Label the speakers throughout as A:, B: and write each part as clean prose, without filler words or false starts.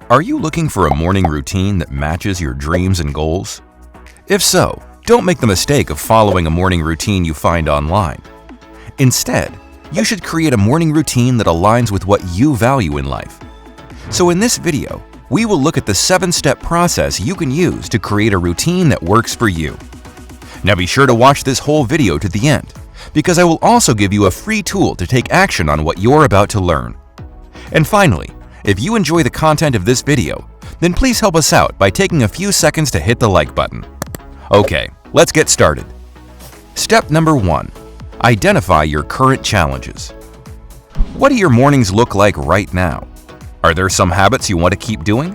A: Are you looking for a morning routine that matches your dreams and goals? If so, don't make the mistake of following a morning routine you find online. Instead, you should create a morning routine that aligns with what you value in life. So in this video, we will look at the 7-step process you can use to create a routine that works for you. Now be sure to watch this whole video to the end, because I will also give you a free tool to take action on what you're about to learn. And finally, if you enjoy the content of this video, then please help us out by taking a few seconds to hit the like button. Okay, let's get started. Step number 1. Identify your current challenges. What do your mornings look like right now? Are there some habits you want to keep doing?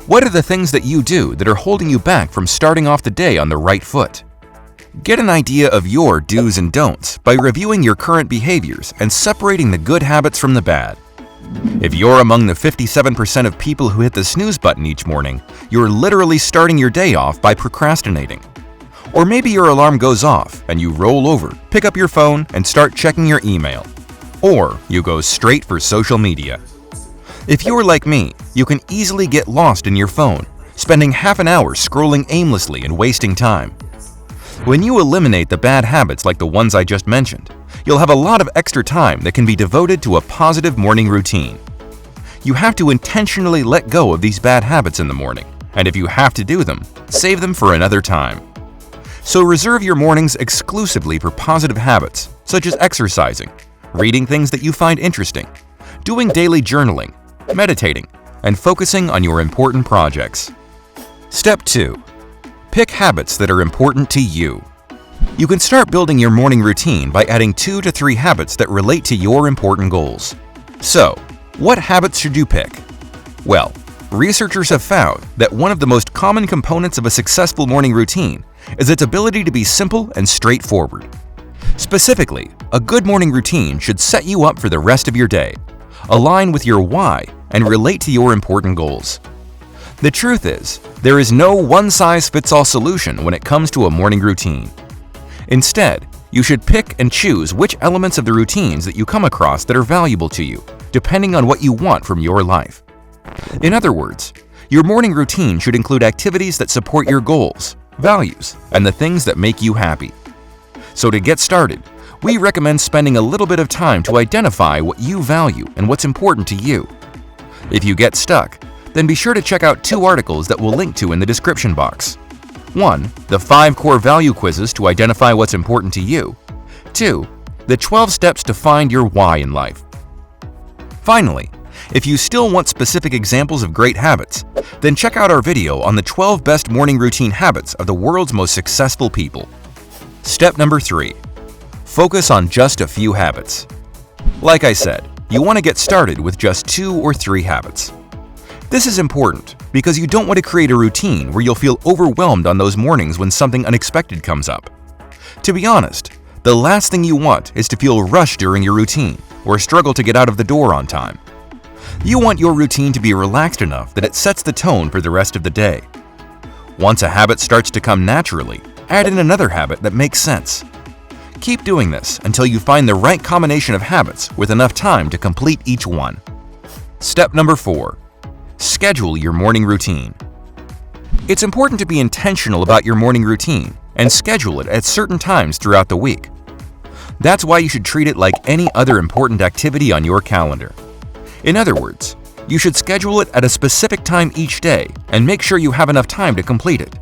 A: What are the things that you do that are holding you back from starting off the day on the right foot? Get an idea of your do's and don'ts by reviewing your current behaviors and separating the good habits from the bad. If you're among the 57% of people who hit the snooze button each morning, you're literally starting your day off by procrastinating. Or maybe your alarm goes off and you roll over, pick up your phone, and start checking your email. Or you go straight for social media. If you're like me, you can easily get lost in your phone, spending half an hour scrolling aimlessly and wasting time. When you eliminate the bad habits like the ones I just mentioned, you'll have a lot of extra time that can be devoted to a positive morning routine. You have to intentionally let go of these bad habits in the morning, and if you have to do them, save them for another time. So reserve your mornings exclusively for positive habits, such as exercising, reading things that you find interesting, doing daily journaling, meditating, and focusing on your important projects. Step 2. Pick habits that are important to you. You can start building your morning routine by adding 2 to 3 habits that relate to your important goals. So, what habits should you pick? Well, researchers have found that one of the most common components of a successful morning routine is its ability to be simple and straightforward. Specifically, a good morning routine should set you up for the rest of your day, align with your why, and relate to your important goals. The truth is, there is no one-size-fits-all solution when it comes to a morning routine. Instead, you should pick and choose which elements of the routines that you come across that are valuable to you, depending on what you want from your life. In other words, your morning routine should include activities that support your goals, values, and the things that make you happy. So to get started, we recommend spending a little bit of time to identify what you value and what's important to you. If you get stuck, then be sure to check out 2 articles that we'll link to in the description box. 1. The 5 core value quizzes to identify what's important to you. 2. The 12 steps to find your why in life. Finally, if you still want specific examples of great habits, then check out our video on the 12 best morning routine habits of the world's most successful people. Step number 3. Focus on just a few habits. Like I said, you want to get started with just 2 or 3 habits. This is important because you don't want to create a routine where you'll feel overwhelmed on those mornings when something unexpected comes up. To be honest, the last thing you want is to feel rushed during your routine or struggle to get out of the door on time. You want your routine to be relaxed enough that it sets the tone for the rest of the day. Once a habit starts to come naturally, add in another habit that makes sense. Keep doing this until you find the right combination of habits with enough time to complete each one. Step number 4. Schedule your morning routine. It's important to be intentional about your morning routine and schedule it at certain times throughout the week. That's why you should treat it like any other important activity on your calendar. In other words, you should schedule it at a specific time each day and make sure you have enough time to complete it.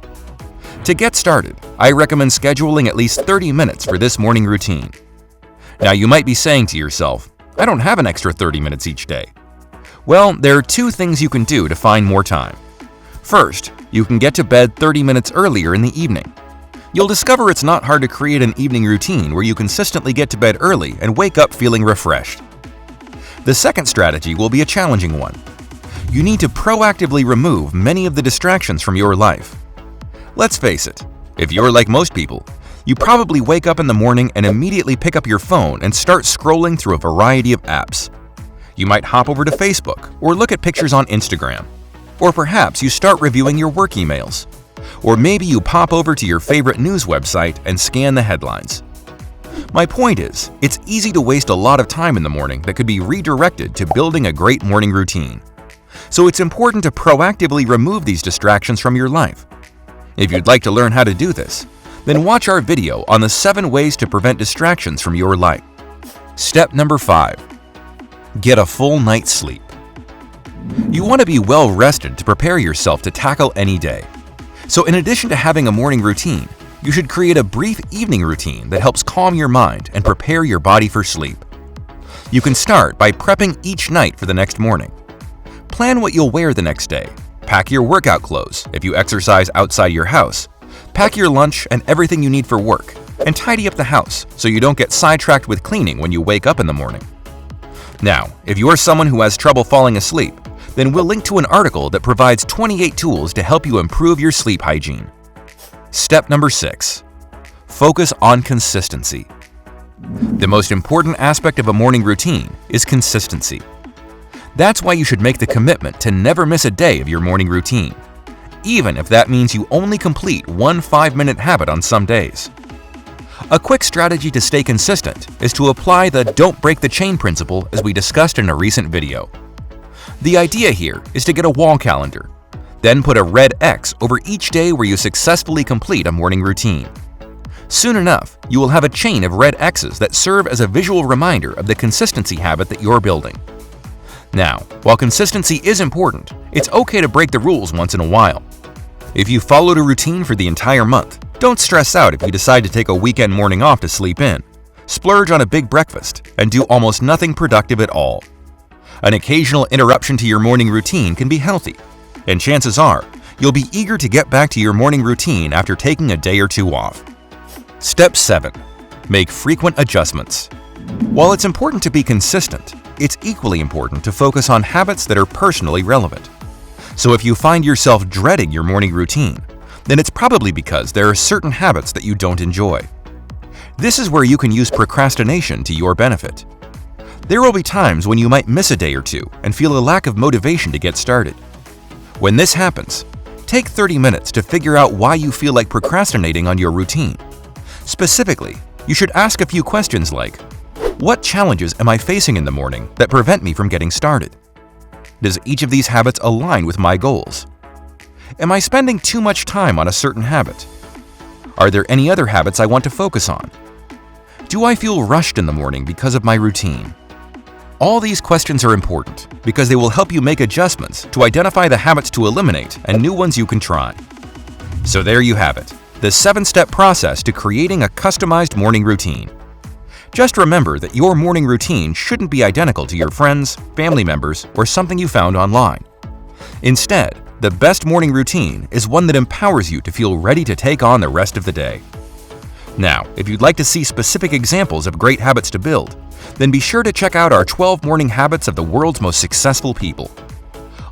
A: To get started, I recommend scheduling at least 30 minutes for this morning routine. Now you might be saying to yourself, I don't have an extra 30 minutes each day. Well, there are 2 things you can do to find more time. First, you can get to bed 30 minutes earlier in the evening. You'll discover it's not hard to create an evening routine where you consistently get to bed early and wake up feeling refreshed. The second strategy will be a challenging one. You need to proactively remove many of the distractions from your life. Let's face it, if you're like most people, you probably wake up in the morning and immediately pick up your phone and start scrolling through a variety of apps. You might hop over to Facebook or look at pictures on Instagram. Or perhaps you start reviewing your work emails. Or maybe you pop over to your favorite news website and scan the headlines. My point is, it's easy to waste a lot of time in the morning that could be redirected to building a great morning routine. So it's important to proactively remove these distractions from your life. If you'd like to learn how to do this, then watch our video on the 7 ways to prevent distractions from your life. Step number 5. Get a full night's sleep. You want to be well rested to prepare yourself to tackle any day. So in addition to having a morning routine, you should create a brief evening routine that helps calm your mind and prepare your body for sleep. You can start by prepping each night for the next morning. Plan what you'll wear the next day. Pack your workout clothes if you exercise outside your house. Pack your lunch and everything you need for work, and tidy up the house so you don't get sidetracked with cleaning when you wake up in the morning. Now, if you are someone who has trouble falling asleep, then we'll link to an article that provides 28 tools to help you improve your sleep hygiene. Step number 6. Focus on consistency. The most important aspect of a morning routine is consistency. That's why you should make the commitment to never miss a day of your morning routine, even if that means you only complete one 5-minute habit on some days. A quick strategy to stay consistent is to apply the "don't break the chain" principle, as we discussed in a recent video. The idea here is to get a wall calendar, then put a red X over each day where you successfully complete a morning routine. Soon enough, you will have a chain of red X's that serve as a visual reminder of the consistency habit that you're building. Now, while consistency is important, it's okay to break the rules once in a while. If you followed a routine for the entire month, don't stress out if you decide to take a weekend morning off to sleep in, splurge on a big breakfast, and do almost nothing productive at all. An occasional interruption to your morning routine can be healthy, and chances are you'll be eager to get back to your morning routine after taking a day or two off. Step 7. Make frequent adjustments. While it's important to be consistent, it's equally important to focus on habits that are personally relevant. So if you find yourself dreading your morning routine, then it's probably because there are certain habits that you don't enjoy. This is where you can use procrastination to your benefit. There will be times when you might miss a day or two and feel a lack of motivation to get started. When this happens, take 30 minutes to figure out why you feel like procrastinating on your routine. Specifically, you should ask a few questions like, what challenges am I facing in the morning that prevent me from getting started? Does each of these habits align with my goals? Am I spending too much time on a certain habit? Are there any other habits I want to focus on? Do I feel rushed in the morning because of my routine? All these questions are important because they will help you make adjustments to identify the habits to eliminate and new ones you can try. So there you have it, the 7-step process to creating a customized morning routine. Just remember that your morning routine shouldn't be identical to your friends, family members, or something you found online. Instead, the best morning routine is one that empowers you to feel ready to take on the rest of the day. Now, if you'd like to see specific examples of great habits to build, then be sure to check out our 12 morning habits of the world's most successful people.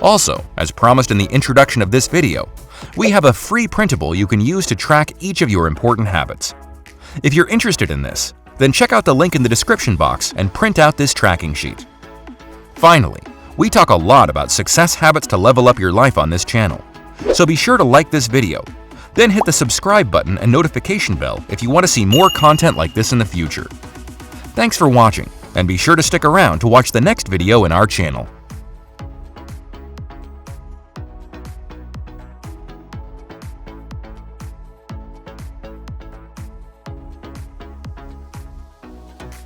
A: Also, as promised in the introduction of this video, we have a free printable you can use to track each of your important habits. If you're interested in this, then check out the link in the description box and print out this tracking sheet. Finally, we talk a lot about success habits to level up your life on this channel, so be sure to like this video, then hit the subscribe button and notification bell if you want to see more content like this in the future. Thanks for watching, and be sure to stick around to watch the next video in our channel.